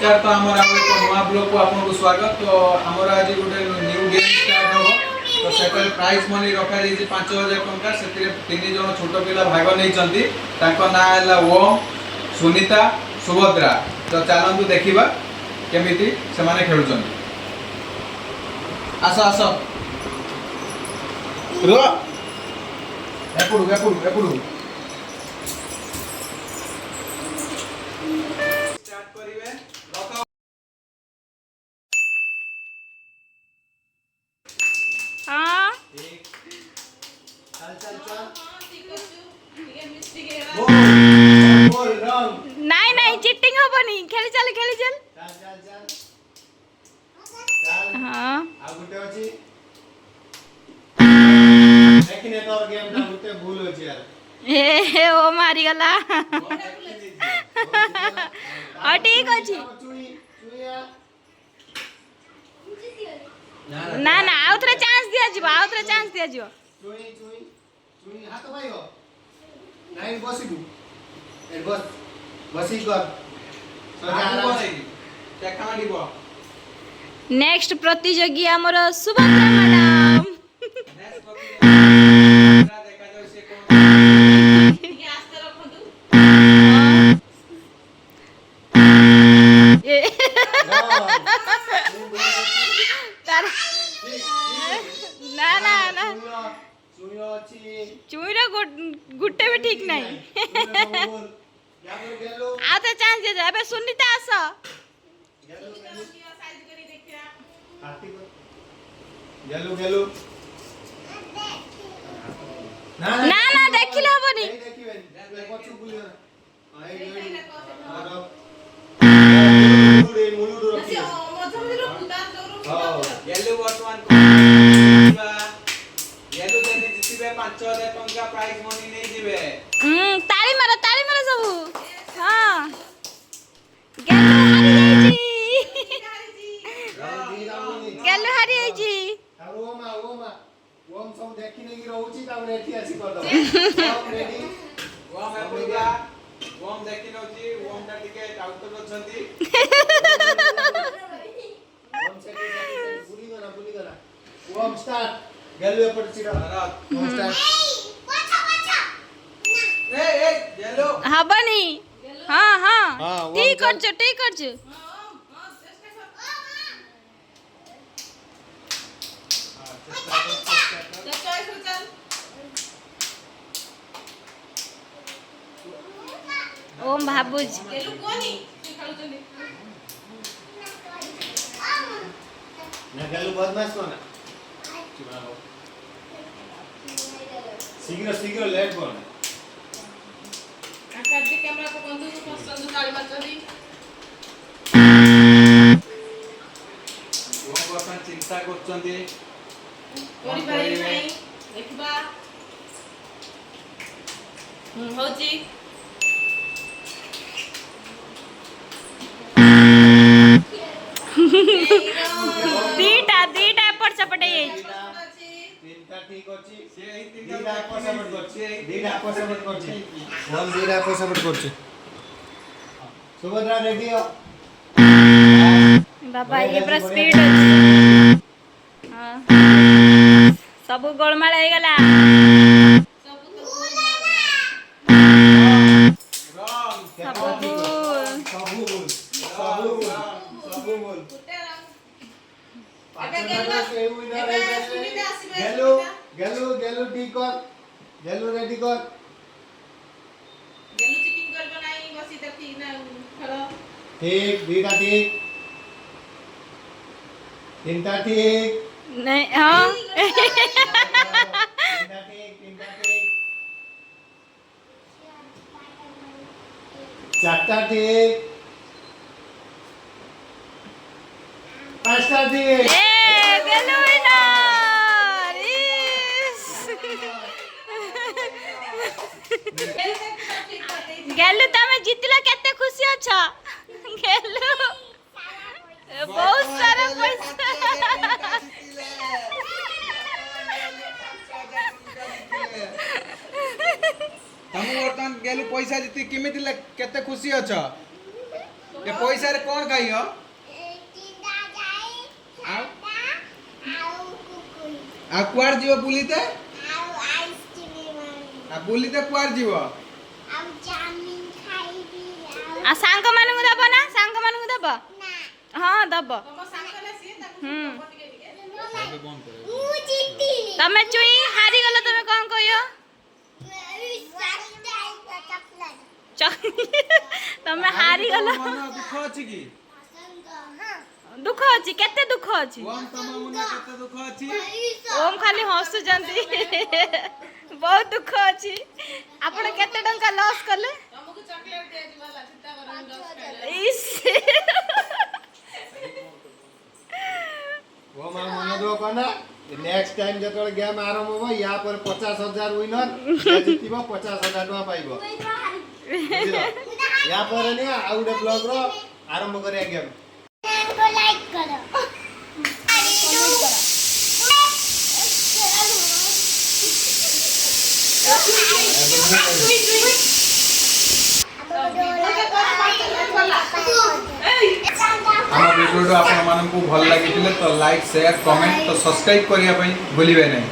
नमस्कार। तो आमर आम एक नुआ ब्लॉग को आपको स्वागत। तो आमर आज गोटे न्यू गेम स्टार्ट हो तो सेटर प्राइज मनी रखा जाइए 5000 टंका। से तीन जन छोट पिला भाग नहीं ना है ओम, सुनीता, सुभद्रा। तो चलतु देखा केमी से खेलुं। आस आस रो एपड़ू एपड़ू एपड़ू स्टार्ट करिवे। रख हां एक चल चल चल बोल रंग नहीं नहीं चीटिंग होबनी। खेली चल चल चल चल चल। हां आ गुटे अछि देखिने तोर गेम ना गुटे भूल अछि यार। ए ओ मारी गला। हां ठीक अछि। ना ना आउथरे चांस दिया जीवा, आउथरे चांस दिया जीवा। चुई चुई चुई हाथ भाई हो नहीं बसी तू ए बस बसी कर आगु बसी देखा दिबो। नेक्स्ट प्रतियोगी हमर सुभद्रा मैडम। नेक्स्ट प्रतियोगी देखा जाऊ से कोन ये आस्ते रखदू। ए तार ना ना ना चुई अछि चुईरा गुट्टे भी ठीक नहीं। या पर गेलो आ तो चांस दे दे। अबे सुनीता आस गेलो साइज करी देखिया कार्तिक गेलो गेलो ना ना देखिले हबनी। देखिबे पछु बुलियो आई और मुलुडु रखी मथमदी रो कुदार दरो हां गेलो वर्तमान को गेलो जदी जितिबे 5000 टंका प्राइज मनी नै दिबे। ताली मारो सब। हां गेलो हारी जाई जी ओमा ओमा ओम सब देखि नै रहउची ता एठी आसी कर दो। ओम रेडी ओम एपुगा ओम देखि नउची ओम ता टिके आउट करछंती। ओम से बुली गला ओम स्टार्ट गेलो एपट चिरा ओम स्टार्ट ए गेलो हबनी। हां हां हां ठीक करछ ठीक करछ। ओम भाबुज गेलु कोनी खेलुचली ना गेलो बदमाश कोना शीघ्र शीघ्र लेट कोना आकादी कैमरा को बंद को पसंद ताली मारचली वो person चिंता करछंती कोरी पारी नहीं देखबा होची दीटा एपट सपटे तीनटा ठीक अछि से एही तीनटा आपस सपोर्ट करछि दीटा आपस सपोर्ट करछि हम दीटा आपस सपोर्ट करछि। सुभद्रा रेडी हो बाबा ये पूरा स्पीड अछि। हां सब गोलमाल हो गला। गेलु गेलु ठीक कर गेलु रेडी कर गेलु चिटिंग कर बनाई बसी त ठीक ना खड़ो ठीक दीटा ठीक तीनटा ठीक नहीं हां तीनटा ठीक चारटा ठीक पांचटा ठीक ए गेलु विनर गेलु तमे जितला केते खुशी अच्छा। गेलु बहुत सारा पैसा तुम बर्तमान गेलु पैसा जीति केमिति केते खुशी अछ ये पैसा रे कौन खाई हो आ कुआर जीव बुलीते आ बुलीते कुआर जीव आ सांग मानू दब ना सांग मानू दब हां दब ତମ ସାଙ୍ଗ ନା ସିଏ ତାକୁ ହୁଁ। ଦବ ଟିକେ ଟିକେ। तमे चुई हारी गलो तमे कोन कहियो तमे हारी गलो मन दुख अछि की दुख अछि केते दुख अछि ओम तम मन केते दुख अछि ओम खाली हसु जंती बहुत दुख अछि आपण केते टंका लॉस करले ତମକୁ ଚକଲେଟ୍ ଦିଆଯିବ ହେଲା ଚିନ୍ତା କରନି ଦଶ ଖାଇଲେ। इस वो मां मन दो कोना नेक्स्ट टाइम जतोल गेम आरंभ होबो या पर 50,000 विनर जे जितिबो 50,000 टका पाइबो बुझिलो या पर ने आउडे ब्लॉग रो आरंभ करिया गेम लाइक करो ଆମ ଭିଡ଼ିଓ ଆପଣ ମାନଙ୍କୁ ଭଲ ଲାଗିଥିଲେ ତ ଲାଇକ୍ ସେୟାର କମେଣ୍ଟ ତ ସବସ୍କ୍ରାइब କରିବା ପାଇଁ ଭୁଲିବେ ନାହିଁ।